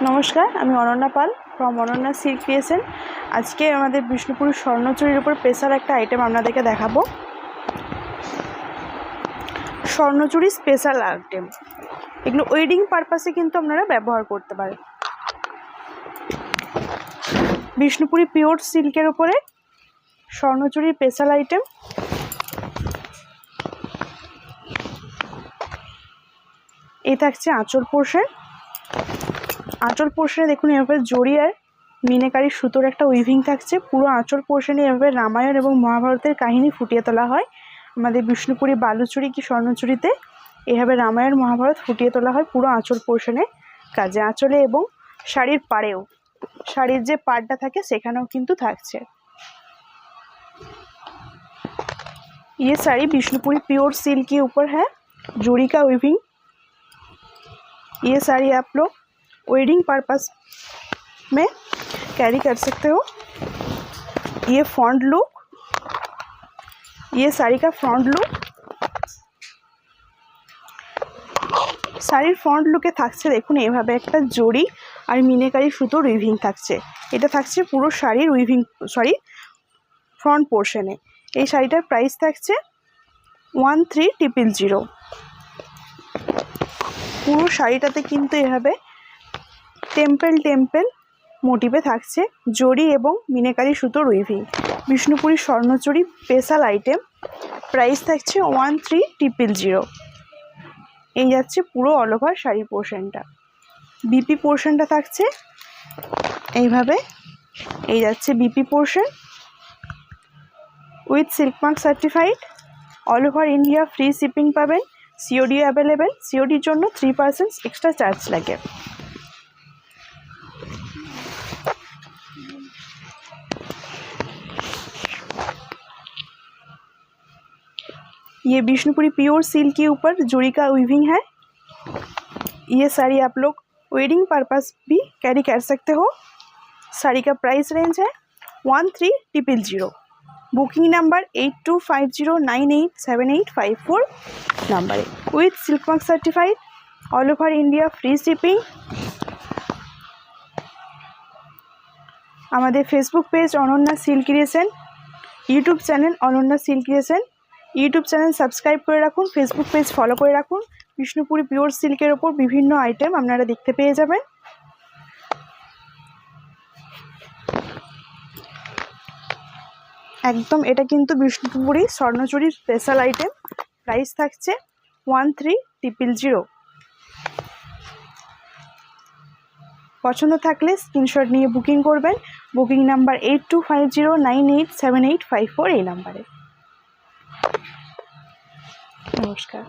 নমস্কার, আমি অনন্যা পাল from Ananya silk creation. আজকে আমাদের বিষ্ণুপুরের স্বর্ণচুরির উপর স্পেশাল একটা আইটেম আপনাদেরকে দেখাবো। স্বর্ণচুরি স্পেশাল আইটেম, এগুলো ওয়েডিং পারপাসে কিন্তু আপনারা ব্যবহার করতে পারেন। বিষ্ণুপুরি পিওর সিল্কের উপরে স্বর্ণচুরির স্পেশাল আইটেম। এই থাকছে আঁচল পোর্শন। আঁচল পোর্শনে দেখুন এভাবে জড়ি আর মিনাকারি সুতোর একটা উইভিং থাকছে। পুরো আঁচল পোর্শনে এভাবে রামায়ণ এবং মহাভারতের কাহিনী ফুটিয়ে তোলা হয়। আমাদের বিষ্ণুপুরি বালুচুরি কি স্বর্ণচুরিতে এভাবে রামায়ণ মহাভারত ফুটিয়ে তোলা হয় পুরো আঁচল পোর্শনে কাজে, আঁচলে এবং শাড়ির পাড়েও, শাড়ির যে পাড়টা থাকে সেখানেও কিন্তু থাকছে। ये साड़ी बिष्णुपुरी प्योर सिल्क के ऊपर है, जोड़ी का वीविंग। ये साड़ी आप लोग वेडिंग पर्पस में कैरी कर सकते हो। ये फ्रंट लुक, ये साड़ी का फ्रंट लुक। শাড়ির ফ্রন্ট লুকে থাকছে দেখুন এইভাবে একটা জড়ি আর মিনাকারি সুতোর উইভিং থাকছে। এটা থাকছে পুরো শাড়ির উইভিং ফ্রন্ট পোর্শনে। এই শাড়িটার প্রাইস থাকছে 13,000। পুরো শাড়িটাতে কিন্তু এভাবে টেম্পল মোটিভে থাকছে জড়ি এবং মিনাকারি সুতোর weaving. Bishnupuri Swarnachuri special item, price থাকছে 13,000। এই যাচ্ছে পুরো অল ওভার শাড়ি পোর্শনটা। বিপি পোর্শনটা থাকছে এইভাবে, এই যাচ্ছে BP portion with silk mark certified. All over India free shipping পাবেন। COD available. সিওডির জন্য 3% এক্সট্রা চার্জ লাগে। ये बिष्णुपुरी प्योर सिल्क के ऊपर जोड़ी का वीविंग है। ये साड़ी आप लोग वेडिंग पर्पस भी कैरी कर सकते हो। साड़ी का प्राइस रेंज है 13,000। बुकिंग नंबर 8250987854 नंबरे with silk mark certified. All over India free shipping. हमारे Facebook page Ananya silk creation, YouTube channel Ananya silk creation. YouTube channel subscribe করে রাখুন, ফেসবুক পেজ ফলো করে রাখুন। বিষ্ণুপুরি পিওর সিল্কের ওপর বিভিন্ন আইটেম আপনারা দেখতে পেয়ে যাবেন। একদম এটা কিন্তু বিষ্ণুপুরি স্বর্ণচুরির স্পেশাল আইটেম। প্রাইস থাকছে 13,000। পছন্দ থাকলে স্ক্রিনশট নিয়ে বুকিং করবেন। বুকিং নাম্বার 8250987854 এই নাম্বারে। নমস্কার।